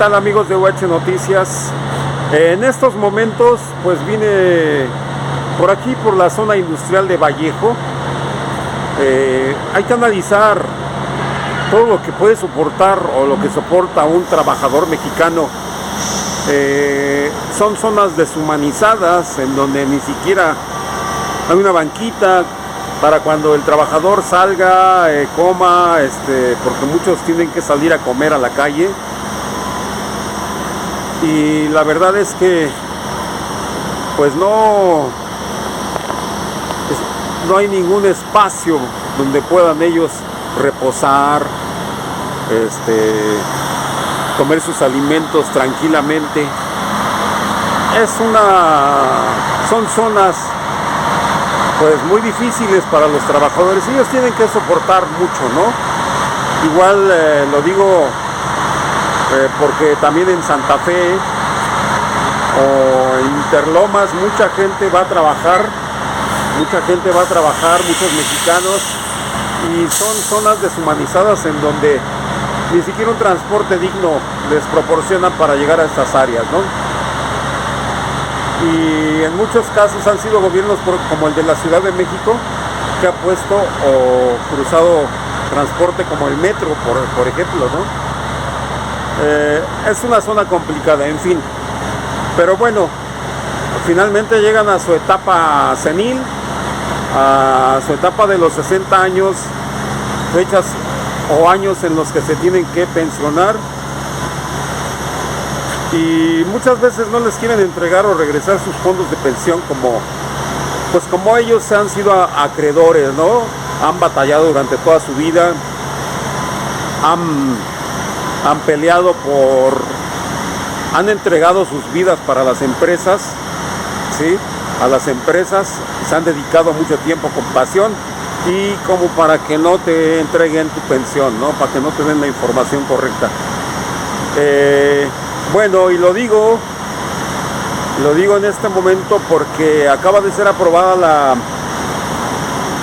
tal, amigos de UH Noticias? En estos momentos pues vine por aquí, por la zona industrial de Vallejo. Hay que analizar todo lo que puede soportar o lo que soporta un trabajador mexicano. Son zonas deshumanizadas en donde ni siquiera hay una banquita para cuando el trabajador salga, coma, porque muchos tienen que salir a comer a la calle. Y la verdad es que pues no hay ningún espacio donde puedan ellos reposar, comer sus alimentos tranquilamente. Son zonas pues muy difíciles para los trabajadores. Ellos tienen que soportar mucho, ¿no? Igual lo digo porque también en Santa Fe o en Interlomas mucha gente va a trabajar, muchos mexicanos, y son zonas deshumanizadas en donde ni siquiera un transporte digno les proporcionan para llegar a estas áreas, ¿no? Y en muchos casos han sido gobiernos como el de la Ciudad de México, que ha puesto o cruzado transporte como el metro, por ejemplo, ¿no? Es una zona complicada, en fin. Pero bueno, finalmente llegan a su etapa senil, a su etapa de los 60 años, fechas o años en los que se tienen que pensionar. Y muchas veces no les quieren entregar o regresar sus fondos de pensión como ellos se han sido acreedores, ¿no? Han batallado durante toda su vida, han peleado han entregado sus vidas para las empresas, ¿sí? A las empresas se han dedicado mucho tiempo con pasión, y como para que no te entreguen tu pensión, ¿no? Para que no te den la información correcta. Bueno, y lo digo en este momento porque acaba de ser aprobada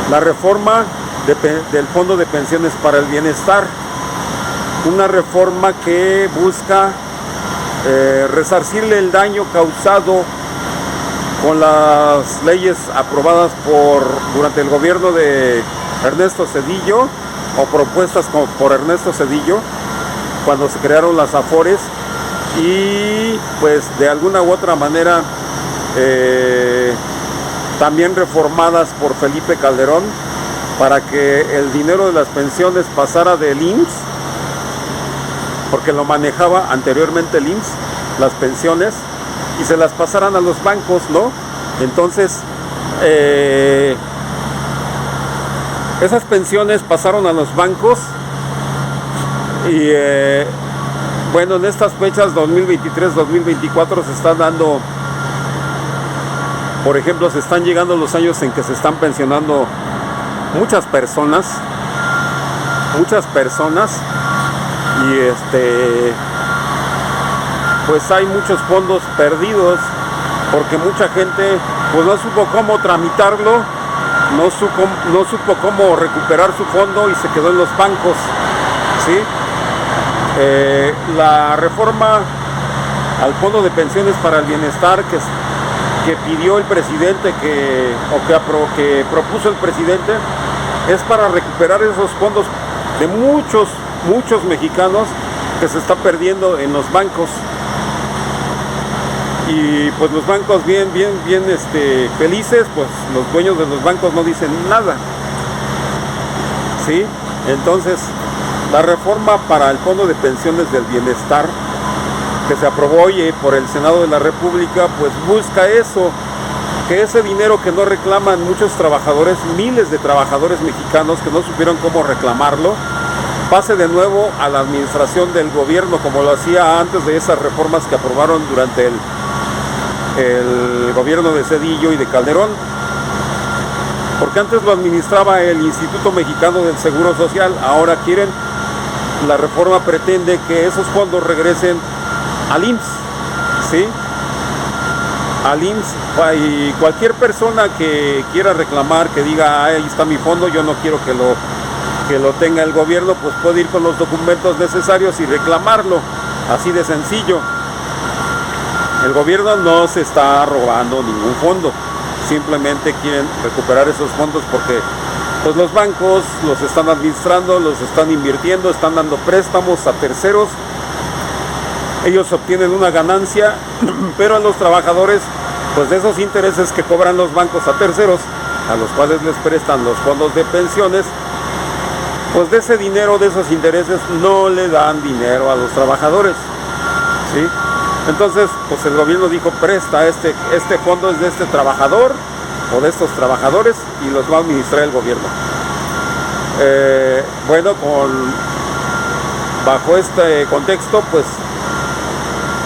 la reforma del Fondo de Pensiones para el Bienestar. Una reforma que busca resarcirle el daño causado con las leyes aprobadas durante el gobierno de Ernesto Zedillo, o propuestas por Ernesto Zedillo, cuando se crearon las Afores, y pues de alguna u otra manera también reformadas por Felipe Calderón, para que el dinero de las pensiones pasara del IMSS, porque lo manejaba anteriormente el IMSS, las pensiones, y se las pasaran a los bancos, ¿no? Entonces esas pensiones pasaron a los bancos, y bueno, en estas fechas 2023-2024 se están dando, por ejemplo, se están llegando los años en que se están pensionando muchas personas, y pues hay muchos fondos perdidos porque mucha gente pues no supo cómo tramitarlo, no supo cómo recuperar su fondo y se quedó en los bancos, ¿sí? La reforma al Fondo de Pensiones para el Bienestar que pidió el presidente, que propuso el presidente, es para recuperar esos fondos de muchos mexicanos que se está perdiendo en los bancos. Y pues los bancos bien felices, pues los dueños de los bancos no dicen nada, ¿sí? Entonces, la reforma para el Fondo de Pensiones del Bienestar, que se aprobó hoy por el Senado de la República, pues busca eso, que ese dinero que no reclaman muchos trabajadores, miles de trabajadores mexicanos que no supieron cómo reclamarlo, pase de nuevo a la administración del gobierno, como lo hacía antes de esas reformas que aprobaron durante el gobierno de Zedillo y de Calderón, porque antes lo administraba el Instituto Mexicano del Seguro Social. Ahora la reforma pretende que esos fondos regresen al IMSS, ¿sí? Al IMSS, y cualquier persona que quiera reclamar, que diga, ahí está mi fondo, yo no quiero que lo tenga el gobierno, pues puede ir con los documentos necesarios y reclamarlo. Así de sencillo. El gobierno no se está robando ningún fondo, simplemente quieren recuperar esos fondos porque pues los bancos los están administrando, los están invirtiendo, están dando préstamos a terceros. Ellos obtienen una ganancia, pero a los trabajadores, pues de esos intereses que cobran los bancos a terceros, a los cuales les prestan los fondos de pensiones, pues de ese dinero, de esos intereses, no le dan dinero a los trabajadores, ¿sí? Entonces, pues el gobierno dijo, presta, este fondo es de este trabajador o de estos trabajadores y los va a administrar el gobierno. Bueno, bajo este contexto, pues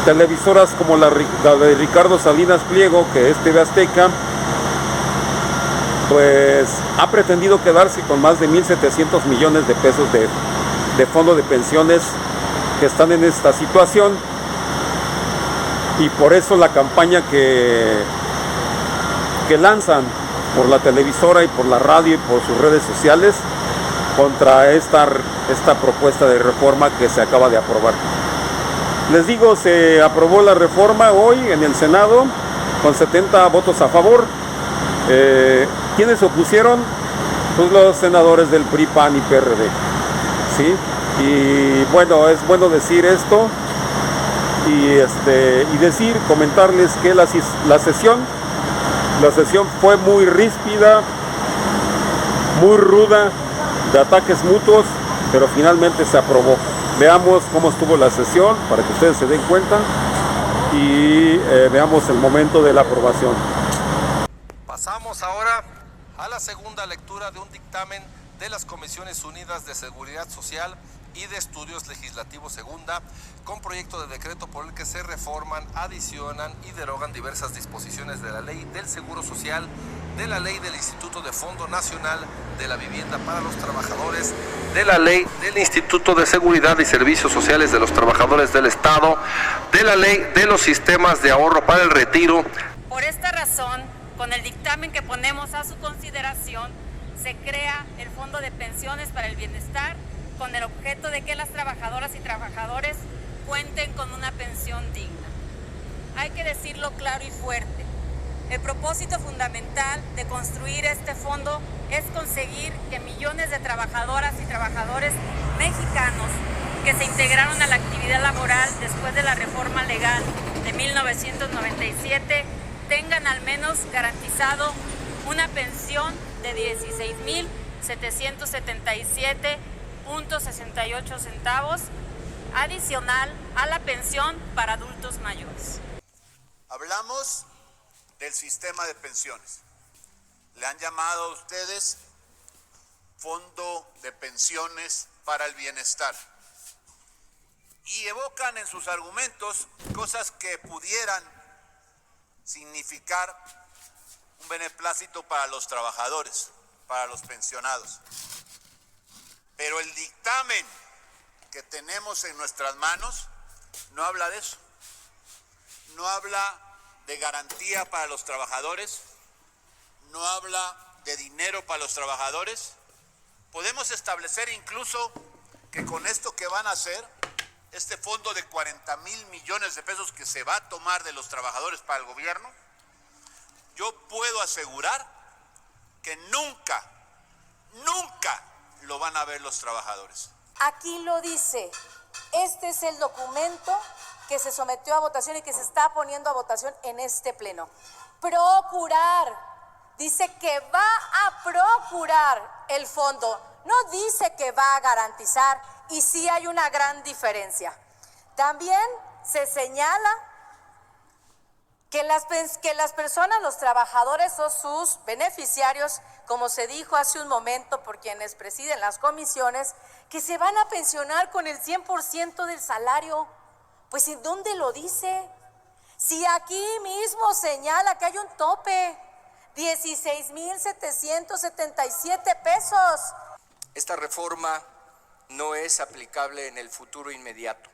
televisoras como la de Ricardo Salinas Pliego, que es TV Azteca, pues ha pretendido quedarse con más de 1.700 millones de pesos de fondo de pensiones que están en esta situación. Y por eso la campaña que lanzan por la televisora y por la radio y por sus redes sociales contra esta propuesta de reforma que se acaba de aprobar. Les digo, se aprobó la reforma hoy en el Senado con 70 votos a favor. ¿Quiénes se opusieron? Pues los senadores del PRI, PAN y PRD, ¿sí? Y bueno, es bueno decir esto y comentarles que la sesión fue muy ríspida, muy ruda, de ataques mutuos, pero finalmente se aprobó. Veamos cómo estuvo la sesión para que ustedes se den cuenta y veamos el momento de la aprobación. Pasamos ahora a la segunda lectura de un dictamen de las Comisiones Unidas de Seguridad Social y de Estudios Legislativos Segunda, con proyecto de decreto por el que se reforman, adicionan y derogan diversas disposiciones de la Ley del Seguro Social, de la Ley del Instituto de Fondo Nacional de la Vivienda para los Trabajadores, de la Ley del Instituto de Seguridad y Servicios Sociales de los Trabajadores del Estado, de la Ley de los Sistemas de Ahorro para el Retiro. Por esta razón, con el dictamen que ponemos a su consideración, se crea el Fondo de Pensiones para el Bienestar con el objeto de que las trabajadoras y trabajadores cuenten con una pensión digna. Hay que decirlo claro y fuerte. El propósito fundamental de construir este fondo es conseguir que millones de trabajadoras y trabajadores mexicanos que se integraron a la actividad laboral después de la reforma legal de 1997 tengan al menos garantizado una pensión de 16,777.68 centavos adicional a la pensión para adultos mayores. Hablamos del sistema de pensiones. Le han llamado a ustedes Fondo de Pensiones para el Bienestar. Y evocan en sus argumentos cosas que pudieran significar un beneplácito para los trabajadores, para los pensionados. Pero el dictamen que tenemos en nuestras manos no habla de eso. No habla de garantía para los trabajadores, no habla de dinero para los trabajadores. Podemos establecer incluso que con esto que van a hacer, este fondo de 40,000 millones de pesos que se va a tomar de los trabajadores para el gobierno, yo puedo asegurar que nunca lo van a ver los trabajadores. Aquí lo dice, este es el documento que se sometió a votación y que se está poniendo a votación en este pleno. Procurar, dice que va a procurar el fondo, no dice que va a garantizar, y sí hay una gran diferencia. También se señala que las personas, los trabajadores o sus beneficiarios, como se dijo hace un momento por quienes presiden las comisiones, que se van a pensionar con el 100% del salario. Pues ¿en dónde lo dice? Si aquí mismo señala que hay un tope, 16,777 pesos. Esta reforma no es aplicable en el futuro inmediato.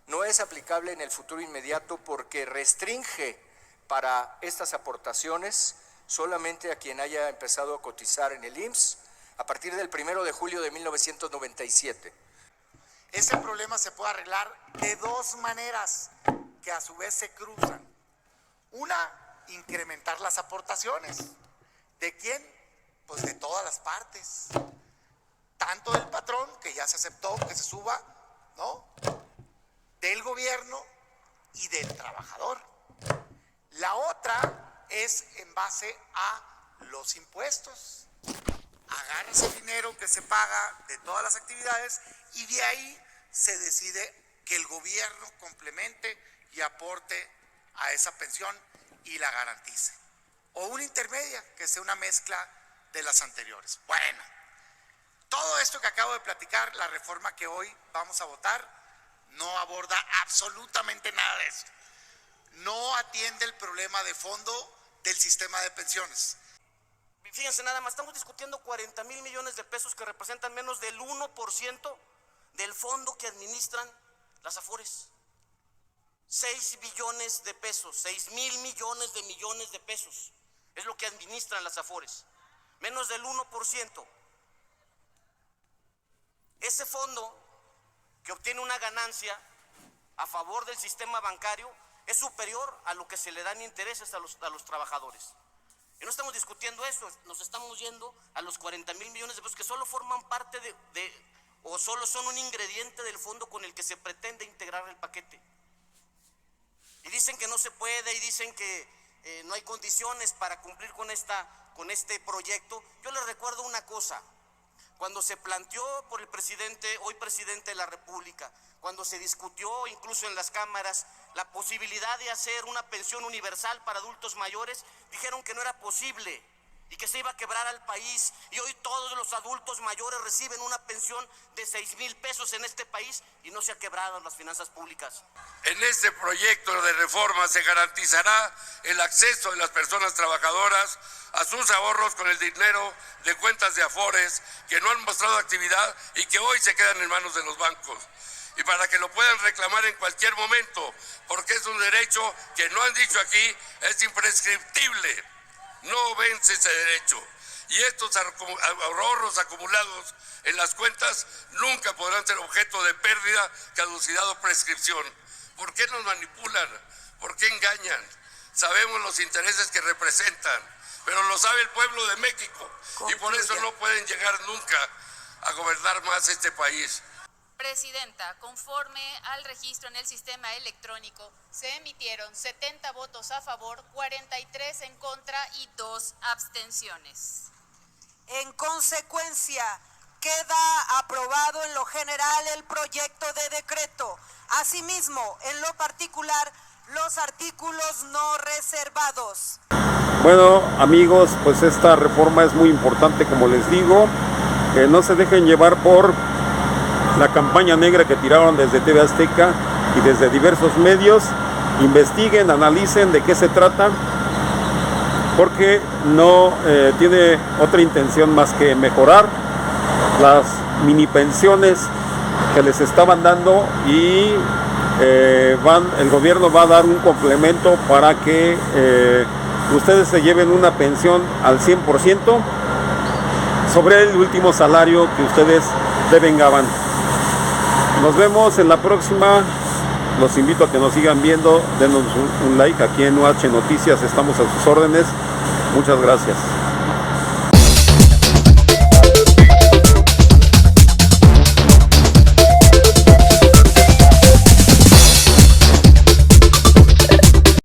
No es aplicable en el futuro inmediato porque restringe para estas aportaciones solamente a quien haya empezado a cotizar en el IMSS a partir del 1 de julio de 1997. Ese problema se puede arreglar de dos maneras que a su vez se cruzan. Una, incrementar las aportaciones. ¿De quién? Pues de todas las partes. Tanto del patrón, que ya se aceptó que se suba, ¿no? Del gobierno y del trabajador. La otra es en base a los impuestos. Agarra ese dinero que se paga de todas las actividades y de ahí se decide que el gobierno complemente y aporte a esa pensión y la garantice. O una intermedia, que sea una mezcla de las anteriores. Bueno, todo esto que acabo de platicar, la reforma que hoy vamos a votar, no aborda absolutamente nada de eso. No atiende el problema de fondo del sistema de pensiones. Fíjense nada más, estamos discutiendo 40,000 millones de pesos que representan menos del 1% del fondo que administran las Afores. 6 billones de pesos, 6,000 millones de pesos es lo que administran las Afores. Menos del 1%. Ese fondo que obtiene una ganancia a favor del sistema bancario es superior a lo que se le dan intereses a los trabajadores. Y no estamos discutiendo eso, nos estamos yendo a los 40,000 millones de pesos que solo forman parte o solo son un ingrediente del fondo con el que se pretende integrar el paquete. Y dicen que no se puede y dicen que no hay condiciones para cumplir con este proyecto. Yo les recuerdo una cosa. Cuando se planteó por el presidente, hoy presidente de la República, cuando se discutió incluso en las cámaras la posibilidad de hacer una pensión universal para adultos mayores, dijeron que no era posible y que se iba a quebrar al país. Y hoy todos los adultos mayores reciben una pensión de 6,000 pesos en este país y no se ha quebrado las finanzas públicas. En este proyecto de reforma se garantizará el acceso de las personas trabajadoras a sus ahorros con el dinero de cuentas de Afores que no han mostrado actividad y que hoy se quedan en manos de los bancos. Y para que lo puedan reclamar en cualquier momento, porque es un derecho que no han dicho aquí, es imprescriptible. No vence ese derecho. Y estos ahorros acumulados en las cuentas nunca podrán ser objeto de pérdida, caducidad o prescripción. ¿Por qué nos manipulan? ¿Por qué engañan? Sabemos los intereses que representan, pero lo sabe el pueblo de México. Y por eso no pueden llegar nunca a gobernar más este país. Presidenta, conforme al registro en el sistema electrónico, se emitieron 70 votos a favor, 43 en contra y 2 abstenciones. En consecuencia, queda aprobado en lo general el proyecto de decreto. Asimismo, en lo particular, los artículos no reservados. Bueno, amigos, pues esta reforma es muy importante, como les digo. Que no se dejen llevar por la campaña negra que tiraron desde TV Azteca y desde diversos medios. Investiguen, analicen de qué se trata, porque no tiene otra intención más que mejorar las mini pensiones que les estaban dando y el gobierno va a dar un complemento para que ustedes se lleven una pensión al 100% sobre el último salario que ustedes devengaban. Nos vemos en la próxima. Los invito a que nos sigan viendo. Denos un like aquí en UH Noticias. Estamos a sus órdenes. Muchas gracias.